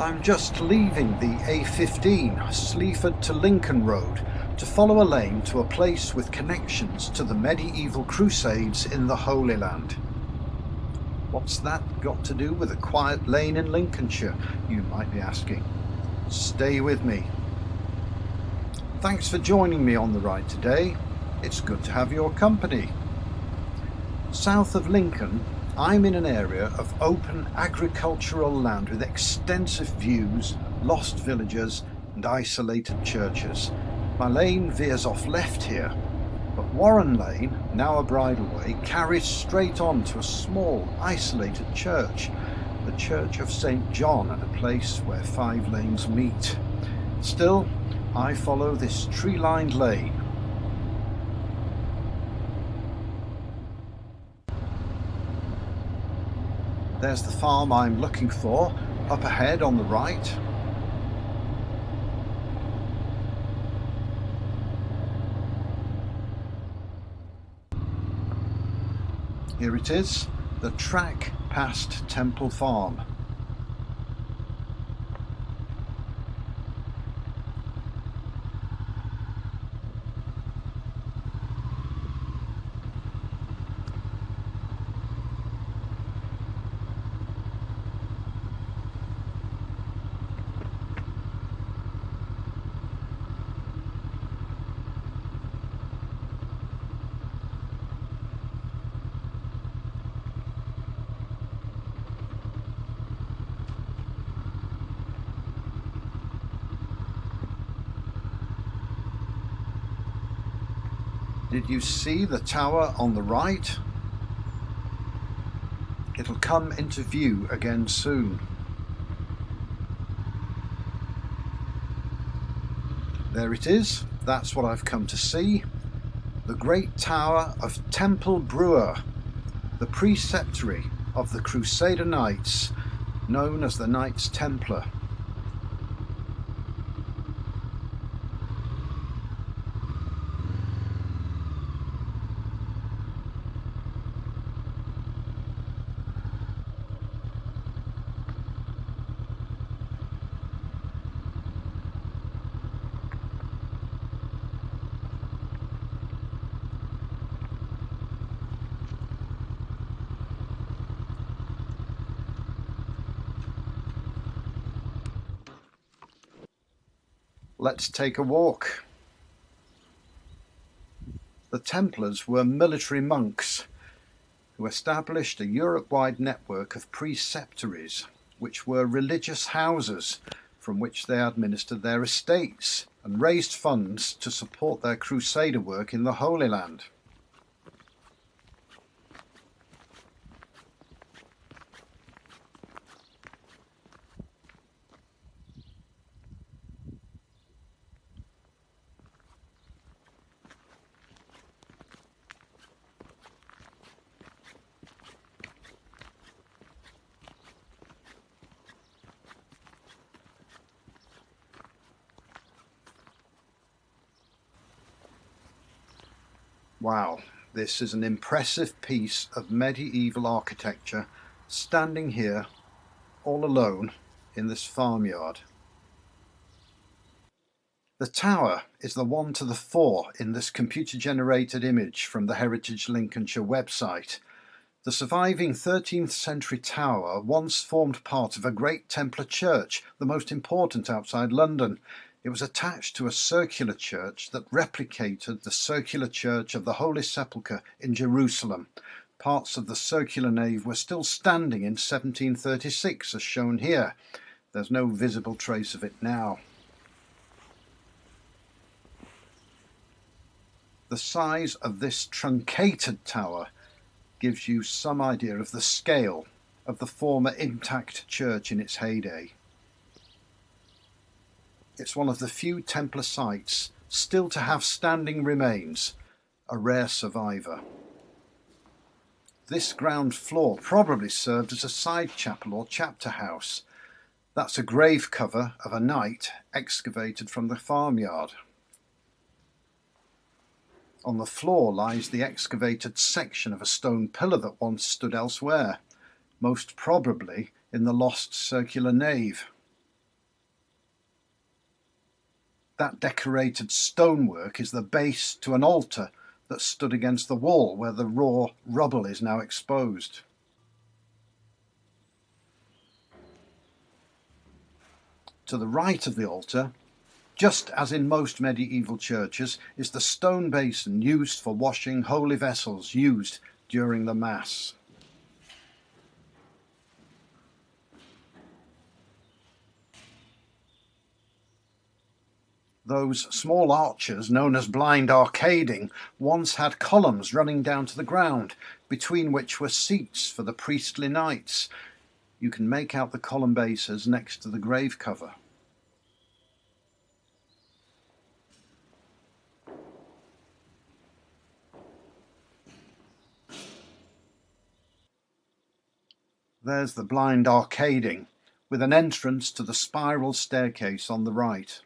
I'm just leaving the A15 Sleaford to Lincoln Road to follow a lane to a place with connections to the medieval crusades in the Holy Land. What's that got to do with a quiet lane in Lincolnshire, you might be asking? Stay with me. Thanks for joining me on the ride today. It's good to have your company. South of Lincoln, I'm in an area of open agricultural land with extensive views, lost villages and isolated churches. My lane veers off left here, but Warren Lane, now a bridleway, carries straight on to a small isolated church, the Church of St. John, at a place where 5 lanes meet. Still, I follow this tree-lined lane. There's the farm I'm looking for, up ahead on the right. Here it is, the track past Temple Farm. Did you see the tower on the right? It'll come into view again soon. There it is, that's what I've come to see. The great tower of Temple Bruer, the preceptory of the Crusader Knights, known as the Knights Templar. Let's take a walk. The Templars were military monks who established a Europe-wide network of preceptories, which were religious houses from which they administered their estates and raised funds to support their crusader work in the Holy Land. Wow, this is an impressive piece of medieval architecture standing here all alone in this farmyard. The tower is the one to the fore in this computer-generated image from the Heritage Lincolnshire website. The surviving 13th century tower once formed part of a great Templar church, the most important outside London. It was attached to a circular church that replicated the circular church of the Holy Sepulchre in Jerusalem. Parts of the circular nave were still standing in 1736, as shown here. There's no visible trace of it now. The size of this truncated tower gives you some idea of the scale of the former intact church in its heyday. It's one of the few Templar sites still to have standing remains, a rare survivor. This ground floor probably served as a side chapel or chapter house. That's a grave cover of a knight excavated from the farmyard. On the floor lies the excavated section of a stone pillar that once stood elsewhere, most probably in the lost circular nave. That decorated stonework is the base to an altar that stood against the wall where the raw rubble is now exposed. To the right of the altar, just as in most medieval churches, is the stone basin used for washing holy vessels used during the Mass. Those small arches, known as blind arcading, once had columns running down to the ground, between which were seats for the priestly knights. You can make out the column bases next to the grave cover. There's the blind arcading, with an entrance to the spiral staircase on the right.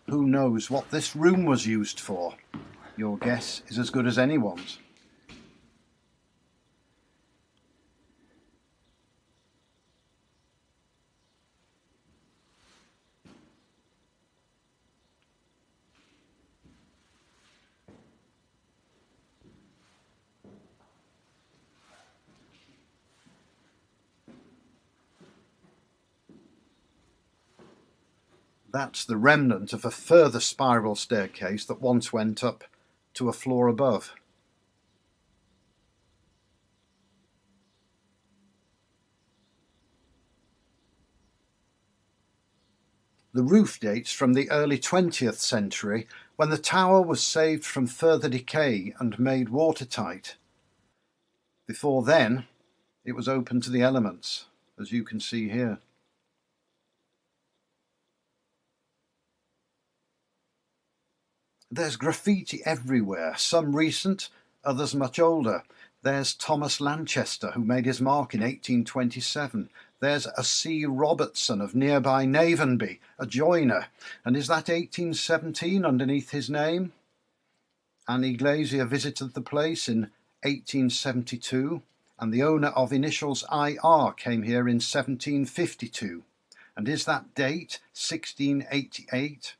Who knows what this room was used for? Your guess is as good as anyone's. That's the remnant of a further spiral staircase that once went up to a floor above. The roof dates from the early 20th century, when the tower was saved from further decay and made watertight. Before then, it was open to the elements, as you can see here. There's graffiti everywhere, some recent, others much older. There's Thomas Lanchester, who made his mark in 1827. There's a C. Robertson of nearby Navenby, a joiner. And is that 1817 underneath his name? Annie Glazier visited the place in 1872, and the owner of initials IR came here in 1752. And is that date 1688?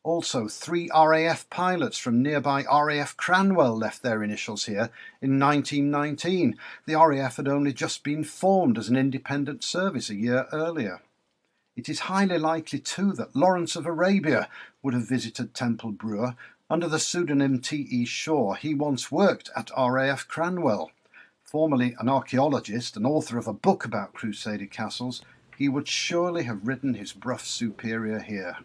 Also, 3 RAF pilots from nearby RAF Cranwell left their initials here in 1919. The RAF had only just been formed as an independent service a year earlier. It is highly likely too that Lawrence of Arabia would have visited Temple Bruer under the pseudonym T.E. Shaw. He once worked at RAF Cranwell. Formerly an archaeologist and author of a book about Crusader castles, he would surely have ridden his Brough Superior here.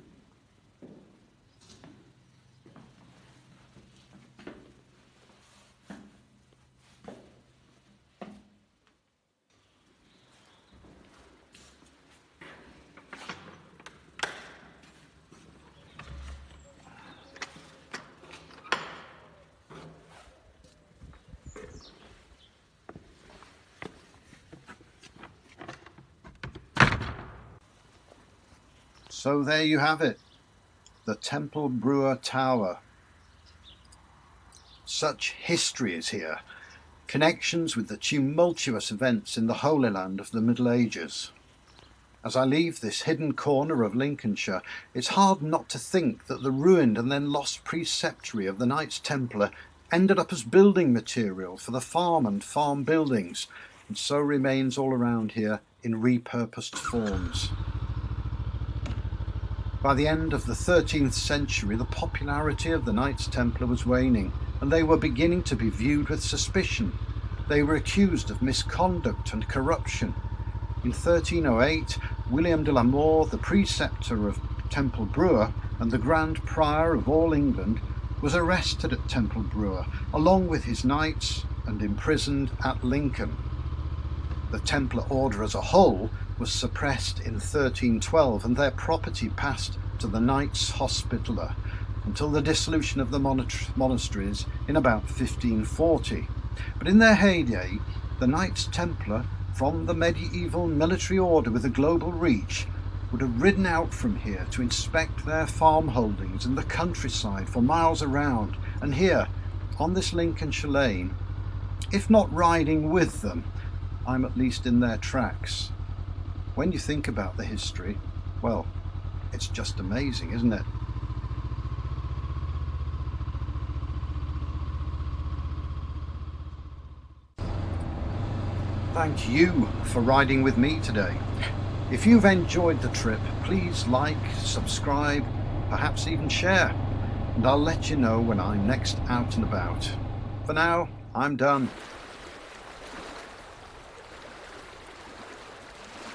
So there you have it, the Temple Bruer Tower. Such history is here, connections with the tumultuous events in the Holy Land of the Middle Ages. As I leave this hidden corner of Lincolnshire, it's hard not to think that the ruined and then lost preceptory of the Knights Templar ended up as building material for the farm and farm buildings, and so remains all around here in repurposed forms. By the end of the 13th century, the popularity of the Knights Templar was waning, and they were beginning to be viewed with suspicion. They were accused of misconduct and corruption. In 1308, William de la Moor, the preceptor of Temple Bruer and the Grand Prior of all England, was arrested at Temple Bruer, along with his knights, and imprisoned at Lincoln. The Templar order as a whole was suppressed in 1312 and their property passed to the Knights Hospitaller until the dissolution of the monasteries in about 1540. But in their heyday, the Knights Templar, from the medieval military order with a global reach, would have ridden out from here to inspect their farm holdings and the countryside for miles around, and here, on this Lincolnshire lane, if not riding with them, I'm at least in their tracks. When you think about the history, well, it's just amazing, isn't it? Thank you for riding with me today. If you've enjoyed the trip, please like, subscribe, perhaps even share, and I'll let you know when I'm next out and about. For now, I'm done.